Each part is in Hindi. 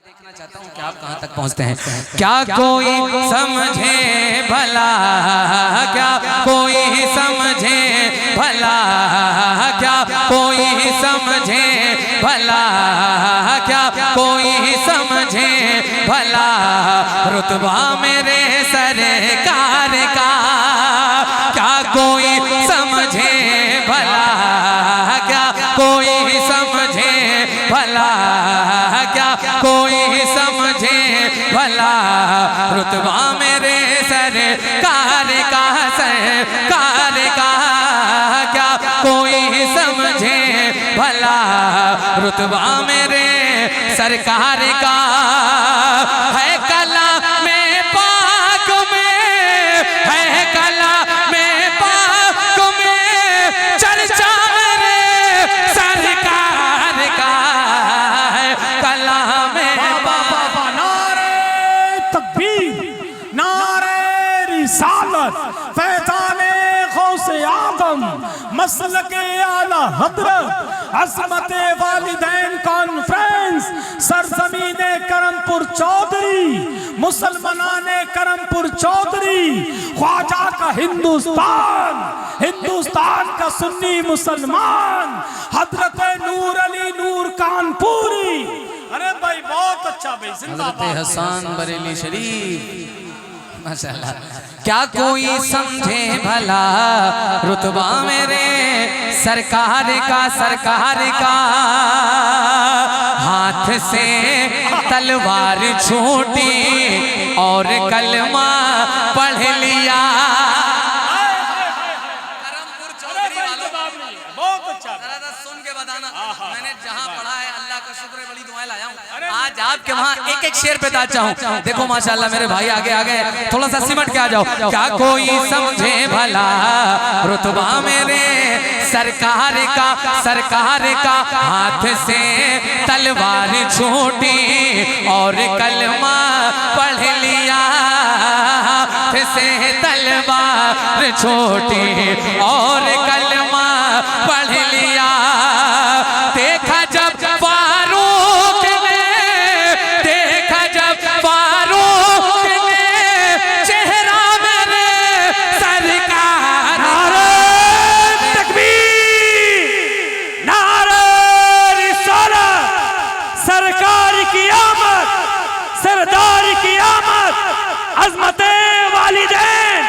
देखना चाहता हूँ कि आप कहाँ तक पहुँचते हैं। क्या कोई समझे भला, क्या कोई समझे भला, क्या कोई समझे भला, क्या कोई समझे भला, रुतबा मेरे सरकार का, क्या कोई समझे भला, क्या कोई समझे भला, क्या कोई समझे भला, रुतबा मेरे सरकार का, सरकार का, क्या कोई समझे भला, रुतबा मेरे सरकार का है। कला में पाक में है, कला में पाक में चर्चा मेरे सरकार का है। कला में बाबा नारे तकबीर, नारे रिसालत, फैज़ाने गौसे आज़म, मसलके आला हज़रत, अज़मत वालिदैन कॉन्फ्रेंस, सरज़मीने करमपुर चौधरी, मुसलमानाने करमपुर चौधरी, ख्वाजा का हिंदुस्तान, हिंदुस्तान का सुन्नी मुसलमान, हज़रत नूर अली नूर कानपुरी। अरे भाई बहुत अच्छा भाई, हज़रत हसन बरेली शरीफ, माशाअल्लाह। क्या कोई समझे भला, रुतबा मेरे सरकार का, सरकार का, हाथ से तलवार छूटी और कलमा पढ़ लिया। बहुत अच्छा, सुन के बताना, मैंने जहाँ पढ़ा है अल्लाह का शुक्र है, बड़ी दुआएं लाया हूँ। आज आपके वहाँ एक एक शेर पे ताजा हूँ। देखो माशाअल्लाह मेरे भाई आगे आ गए, थोड़ा सा सिमट के आ जाओ। क्या कोई समझे भला, रुतबा मेरे सरकार का, सरकार का, हाथ से तलवार छूटी और कलमा पढ़ लिया, हाथ से तलवार छूटी और कलमा पढ़ लिया। देखा जब फारूक ने, देखा जब फारूक ने चेहरा मेरे सरकार, नारे तकबीर, नारे रिसालत, सरकार की आमद, सरदार की आमद, अज़मते वालिदैन,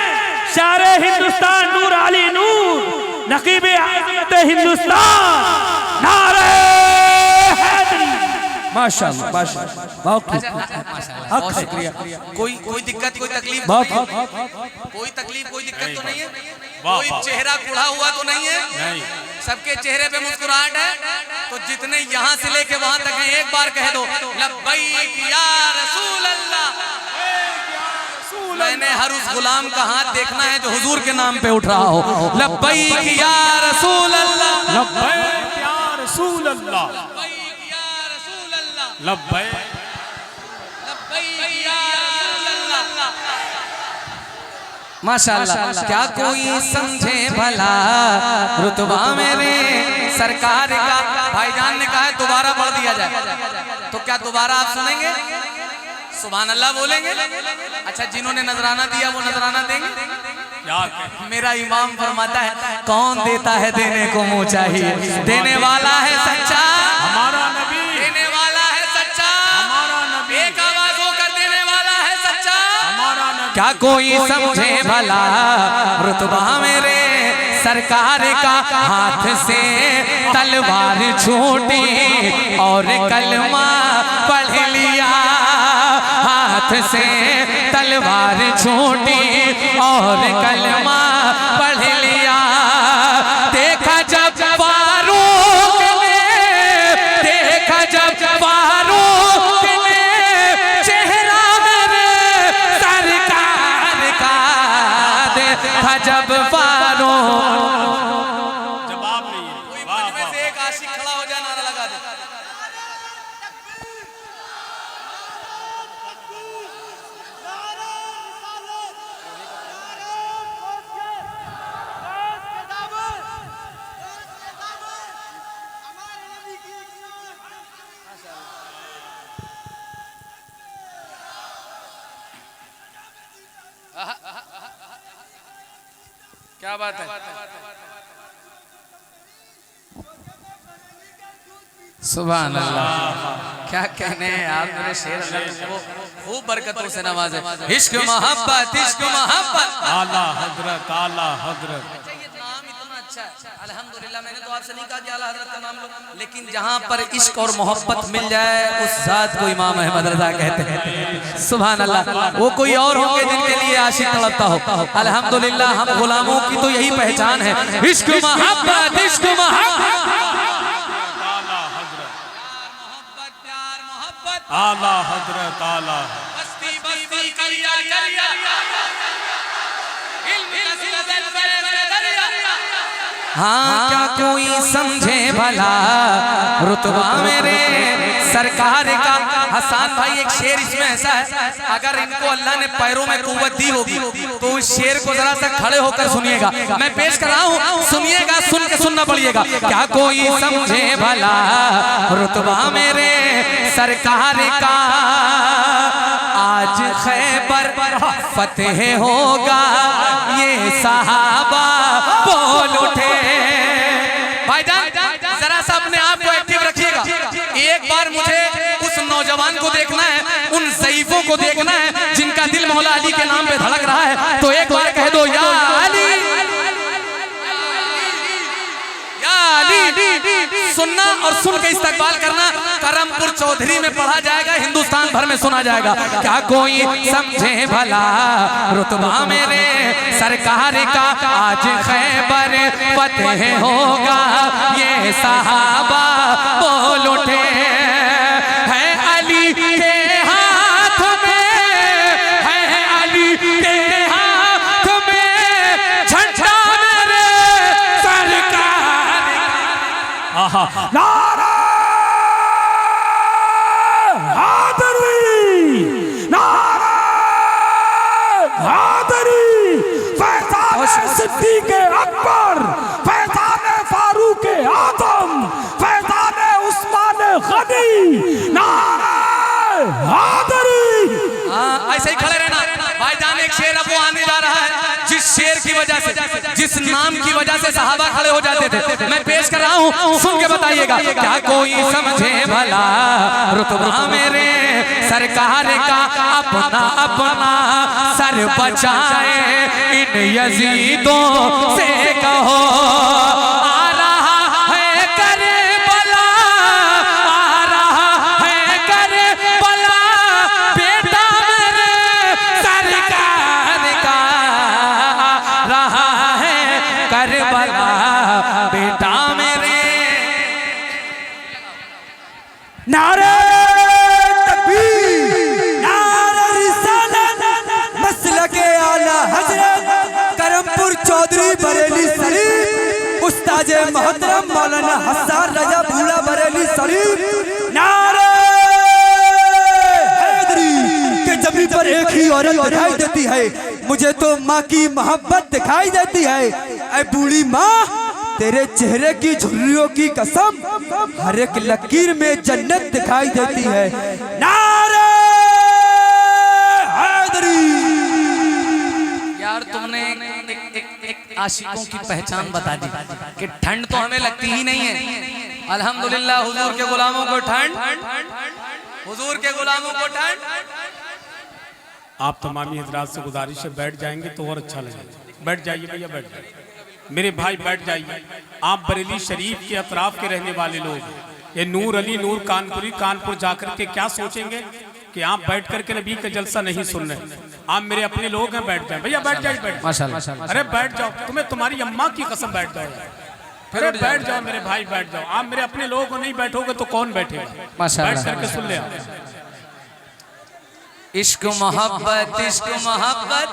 शारे हिंदुस्तान नूर अली नूर, नकीबे आज़मत हिंदुस्तान, नारे हैदरी। माशाअल्लाह, माशाअल्लाह, बहुत शुक्रिया। कोई दिक्कत, कोई तकलीफ, बहुत कोई तकलीफ, कोई दिक्कत तो नहीं है? कोई चेहरा कुढ़ा हुआ तो नहीं है? नहीं, सबके चेहरे पे मुस्कुराहट है। तो जितने यहाँ से लेके वहां तक हैं, एक बार कह दो लब्बैक या रसूल अल्लाह। मैंने हर उस गुलाम का हाथ देखना है जो हुजूर के नाम पे उठ रहा हो। लब्बैक या रसूल अल्लाह, लब्बैक या रसूल अल्लाह, लब्बैक या रसूल अल्लाह, लब्बैक। लब्बैक या रसूल अल्लाह। माशाअल्लाह। क्या कोई समझे भला, रुतबा मेरे सरकार का। भाईजान ने कहा है दोबारा पढ़ दिया जाए, तो क्या दोबारा आप सुनेंगे? सुभान अल्लाह बोलेंगे? अच्छा, जिन्होंने नजराना दिया वो नजराना देंगे? मेरा इमाम फरमाता है कौन देता है देने को मुँह चाहिए, देने वाला है सच्चा हमारा नबी, देने वाला है सच्चा हमारा नबी, एक आवाज होकर देने वाला है सच्चा हमारा नबी। क्या कोई समझे भला, रुतबा मेरे सरकार का, हाथ से तलवार छूटी और कलमा पढ़ लिया, हाथ से तलवार छूटी और कलमा पढ़ लिया। देखा जब फारूक ने, देखा जब फारूक ने चेहरा मेरे सरकार का, देखा जब फारूक। जवाब नहीं है। कोई मंच में से एक आशिक खड़ा हो जाए, नारा लगा दे। क्या बात है, सुभान अल्लाह। क्या कहने हैं यार मेरे शेर, अल्लाह तुमको खूब बरकतों से नवाजे। इश्क मोहब्बत, इश्क मोहब्बत, आला हजरत, आला हजरत। नाम इतना अच्छा है अल्हम्दुलिल्लाह। मैंने तो आपसे नहीं कहा कि आला हजरत का नाम लो, लेकिन जहाँ पर इश्क और मोहब्बत मिल जाए उस जात को इमाम अहमद रजा कहते हैं। सुभान अल्लाह। वो कोई और होंगे जिनके लिए आशिक तड़पता हो, अल्हम्दुलिल्लाह हम गुलामों की तो यही पहचान है, इश्क मोहब्बत, इश्क मोहब्बत, आला हजरत, आला बस्ती बस्ती करिया करिया, हाँ क्या कोई समझे भला रुतबा मेरे सरकार का। हसन भाई एक शेर इसमें ऐसा है, अगर इनको अल्लाह ने पैरों में कुव्वत दी होगी तो उस शेर को जरा सा खड़े होकर सुनिएगा। मैं पेश कर रहा हूँ, सुनिएगा, सुन के सुनना पड़िएगा। क्या कोई समझे भला रुतबा मेरे सरकार का, आज खैबर फतेह होगा ये सहाबा बोल उठे। भाईजान जरा सा अपने आप को एक्टिव रखिएगा। एक बार मुझे उस नौजवान को देखना है, उन ज़ईफ़ों को देखना है जिनका दिल मौला अली के नाम पे धड़क रहा है। तो एक बार कह दो या अली, या अली। सुनना और सुन के इस्तकबाल करना। करमपुर चौधरी में पढ़ा जाएगा, हिंदुस्तान भर में सुना जाएगा। क्या कोई समझे भला रुतबा मेरे सरकार का, आज खैबर फतेह होगा ये सहाबा बोल उठे। है अली के हाथ में, है अली के हाथ में झंडा मेरे सरकार। आहा, नारा हादरी, नारा हादरी। फैज़ान सिद्दीक़ अकबर, फैज़ान फारूक आज़म, फैज़ान उस्मान गनी, नारा हादरी। ऐसे ही खड़े रहना। भाईजान एक शेर अब वो आने जा रहा है जिस शेर की वजह से, जिस नाम की वजह से सहाबा खड़े हो जाते थे। मैं पेश कर रहा हूँ, सुन के बताइएगा। क्या कोई समझे भला रुतबा मेरे सरकार का, अपना अपना सर बचाए इन यजीदों से कहो। आ रहा है करबला, आ रहा है करबला, बेटा मेरे सरकार का। आ रहा है करबला, बेटा मेरे। नारे तकबीर, नारे रिसालत, मसलके आला हजरत करमपुर चौधरी बरेली शरीफ, उस्ताद मोहतरम मौलाना हसन रजा भूला बरेली शरीफ। नारे हैदरी के जमीन पर एक ही औरत दिखाई देती है, मुझे तो माँ की मोहब्बत दिखाई देती है। ऐ बूढ़ी माँ, तेरे चेहरे की झुर्रियों की कसम, हर एक लकीर में जन्नत दिखाई देती है। नारे हैदरी। यार तुमने एक आशिकों की पहचान बता दी कि ठंड तो हमें लगती ही नहीं है। अल्हम्दुलिल्लाह हुजूर के गुलामों को ठंड, हुजूर के गुलामों को ठंड। आप तमामी हजरात से गुजारिश है, बैठ जाएंगे तो और अच्छा लगेगा। बैठ जाइए भैया, बैठ जाइए मेरे भाई, बैठ जाइए। आप बरेली शरीफ के अतराफ के रहने वाले लोग, ये नूर अली नूर कानपुरी, कानपुर जाकर के क्या सोचेंगे कि आप बैठ करके नबी का जलसा नहीं सुन रहे। आप मेरे अपने लोग हैं, बैठ जाए भैया, बैठ जाइए, बैठ। माशाल्लाह। अरे बैठ जाओ, तुम्हें तुम्हारी अम्मा की कसम बैठ जाओ। अरे बैठ जाओ मेरे भाई, बैठ जाओ। आप मेरे अपने लोगों को नहीं बैठोगे तो कौन बैठेगा? बैठ करके सुन ले। इश्क मोहब्बत, इश्क मोहब्बत,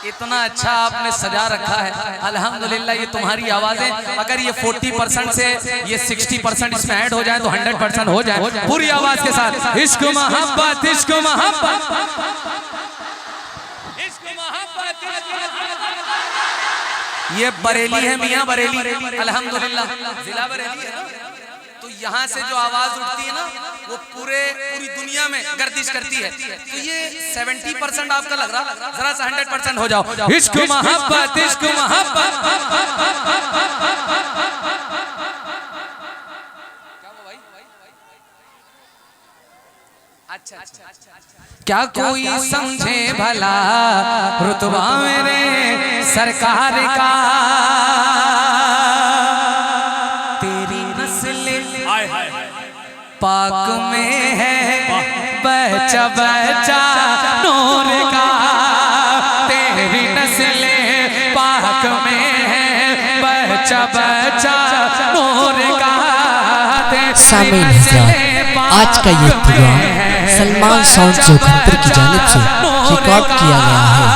इतना अच्छा आपने सजा रखा है। अल्हम्दुलिल्लाह ये तुम्हारी आवाजें, अगर ये 40% से ये 60% इसमें ऐड हो जाए तो 100% हो जाए पूरी आवाज के साथ। इश्क मोहब्बत, इश्क मोहब्बत, इश्क मोहब्बत। ये बरेली है, मियाँ बरेली, अल्हम्दुलिल्लाह जिला बरेली है ना। तो यहाँ से जो आवाज उठती है ना, वो पूरी दुनिया में गर्दिश करती है। तो ये 70% आपका लग रहा, जरा सा 100% हो जाओ। इश्क मोहब्बत, इश्क मोहब्बत। अच्छा, क्या कोई समझे भला रुतबा मेरे सरकार का, तेरी नस्ल पाक में है बच्चा बच्चा नूर का, तेरी नस्ल पाक में है बच्चा बच्चा नूर का। सामीन, आज का ये प्रोग्राम सलमान साउंड जोधपुर की जानिब से रिकॉर्ड किया गया है।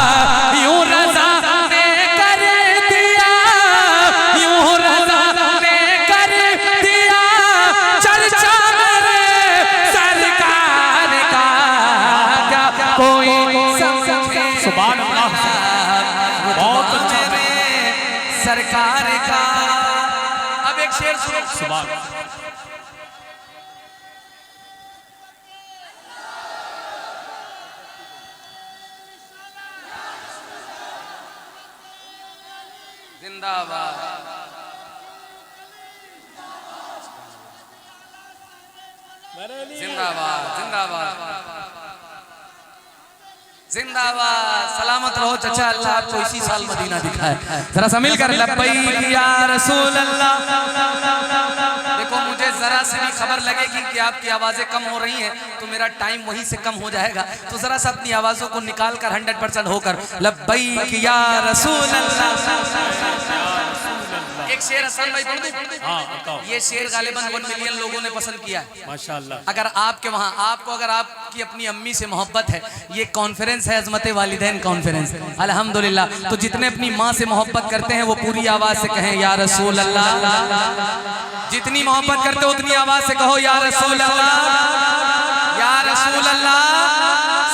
सरकार का। अब एक शेर सुनो। जिंदाबाद, जिंदाबाद, जिंदाबाद, जिंदाबाद। सलामत रहो चचा, अल्लाह आपको इसी साल मदीना दिखाए। जरा सा मिलकर लब्बैक या रसूल अल्लाह। देखो मुझे जरा से भी खबर लगेगी कि आपकी आवाजें कम हो रही हैं तो मेरा टाइम वहीं से कम हो जाएगा। तो जरा सा अपनी आवाजों को निकाल कर 100% होकर लब्बैक या रसूल अल्लाह। एक शेर हसन भाई बोल दूं? हाँ, ये शेर गालिबन 1 मिलियन लोगों ने पसंद किया है माशाल्लाह। अगर आपके वहाँ आपको अगर आपकी अपनी अम्मी से मोहब्बत है, ये कॉन्फ्रेंस है अज़मते वालिदैन कॉन्फ्रेंस, अल्हम्दुलिल्लाह। तो जितने अपनी माँ से मोहब्बत करते हैं वो पूरी आवाज से कहें या रसूल अल्लाह। जितनी मोहब्बत करते हो उतनी आवाज से कहो या रसूल अल्लाह, या रसूल अल्लाह।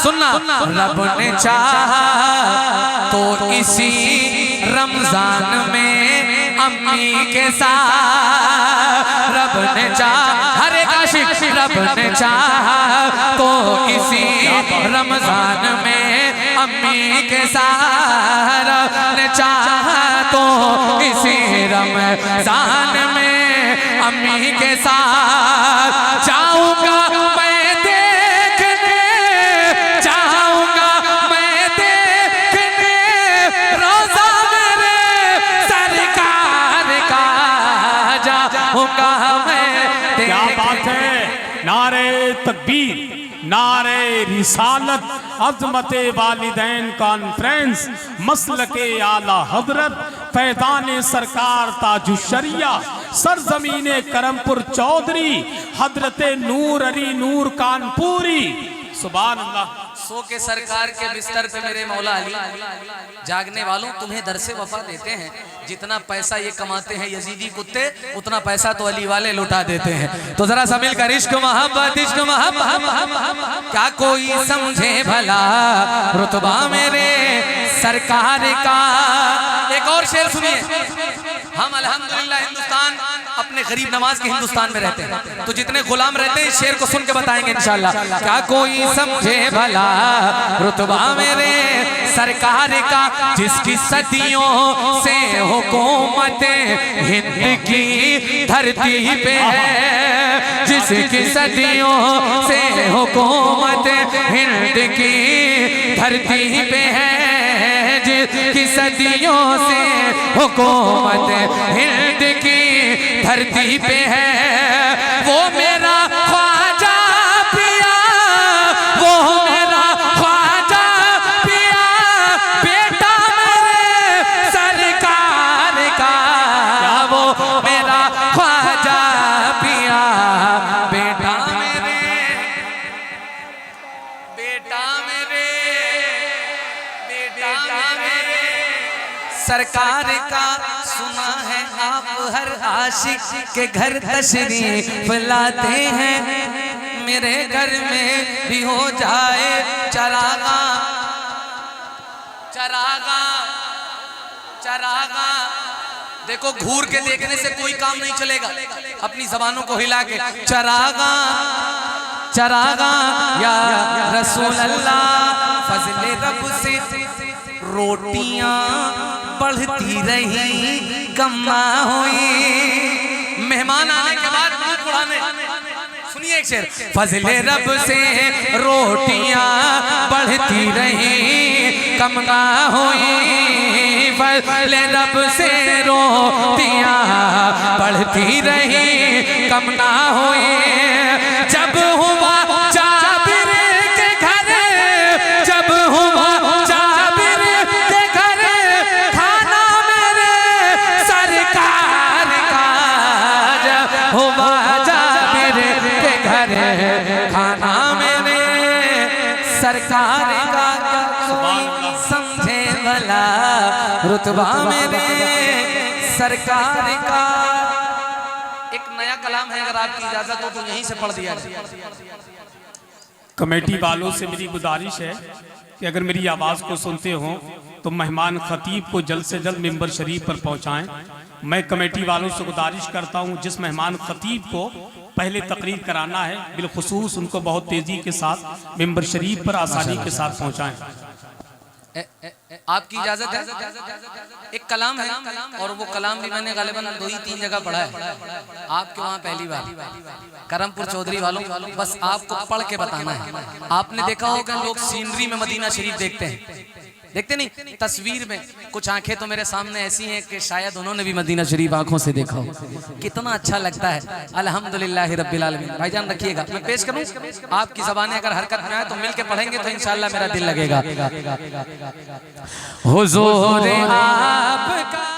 सुनना, रब ने चाहा तो इसी रमजान में अम्मी के साथ, रब ने चाहा, हर एक आशिक, रब ने चाहा तो इसी रमजान में अम्मी के साथ, रब ने चाहा तो इसी रमजान में अम्मी के साथ जाऊंगा मैं देखने, जाऊंगा मैं देखने रोजा मेरे सरकार का, जाऊंगा मैं। क्या बात है, नारे तकबीर, नारे रिसालत, अज़मते वालिदैन कॉन्फ्रेंस, मसलके आला हजरत, फैज़ाने सरकार ताजुशरिया, सरजमीने करमपुर चौधरी, हजरते नूर अली नूर कानपुरी। सुभान अल्लाह। सो के सरकार के बिस्तर पे मेरे मौला अली, जागने वालों तुम्हें दर से वफा देते हैं। जितना पैसा ये कमाते हैं यजीदी कुत्ते, उतना पैसा तो अली वाले लुटा देते हैं। तो जरा सा मिलकर इश्क मोहब्बत, इश्क मोहब्बत। क्या कोई समझे भला रुतबा मेरे सरकार का। एक और शेर सुनिए। हम अल्हम्दुलिल्लाह हिंदुस्तान अपने गरीब नवाज के हिंदुस्तान में रहते हैं, तो जितने गुलाम रहते हैं इस शेर को सुन के बताएंगे इंशाल्लाह। क्या कोई समझे भला रुतबा मेरे सरकार का, जिसकी सदियों से हुकूमत हिंद की धरती पे है, जिसकी सदियों से हुकूमत हिंद की धरती पे है, जिसकी सदियों से हुकूमत हिंद की धरती पे है, वो मेरा ख्वाजा पिया, वो मेरा ख्वाजा पिया, बेटा मेरे सरकार का, वो मेरा ख्वाजा पिया, बेटा मेरे, बेटा मेरे, बेटा मेरे सरकार का। सुना है आप हर आशिक के घर तशरीफ लाते हैं, मेरे घर में भी हो जाए चरागा, चरागा, चरागा। देखो घूर के देखने से कोई काम नहीं चलेगा, अपनी जबानों को हिला के चरागा। चरागा या रसूल अल्लाह, फजले रब से रोटियां बढ़ती रही, कम्मा हुई। मेहमान आने के बाद मुंह उड़ाने, सुनिए एक शेर। फजले रब से रोटियां बढ़ती रही, कम ना हुई। फजले रब से रोटियां बढ़ती रही, कम ना हुई। जब हुआ जाबिर के घर, जब हुआ जाबिर के घर, खाना मेरे सरकार का। जब हुआ जाबिर के घर, खाना मेरे सरकार का। कोई समझे भला रुतबा मेरे सरकार का। एक नया कलाम है, अगर आपकी इजाजत हो तो यहीं से पढ़ दिया जाए। कमेटी वालों से मेरी गुजारिश है कि अगर मेरी आवाज़ को सुनते हो तो मेहमान खतीब को जल्द से जल्द मिंबर शरीफ पर पहुंचाएं। मैं कमेटी वालों से गुजारिश करता हूं, जिस मेहमान खतीब को पहले तकरीर कराना है बिलखुसूस उनको बहुत तेज़ी के साथ मिंबर शरीफ पर आसानी के साथ पहुंचाएं। आपकी इजाजत है? एक कलाम है और वो कलाम भी मैंने गालिबन 2-3 जगह पढ़ा है। आपके वहाँ पहली बार करमपुर चौधरी वालों, बस आपको पढ़ के बताना है। आपने देखा होगा लोग सीनरी में मदीना शरीफ देखते हैं, देखते नहीं? तस्वीर में कुछ आंखें तो मेरे सामने ऐसी हैं कि शायद उन्होंने भी मदीना शरीफ आंखों से देखा हो। कितना अच्छा लगता है। अल्हम्दुलिल्लाह रब्बिल आलमीन। भाईजान रखिएगा, मैं पेश करूं। आपकी ज़बानें अगर हरकत में आए तो मिल के पढ़ेंगे तो इंशाअल्लाह मेरा दिल लगेगा। हुजूर आपका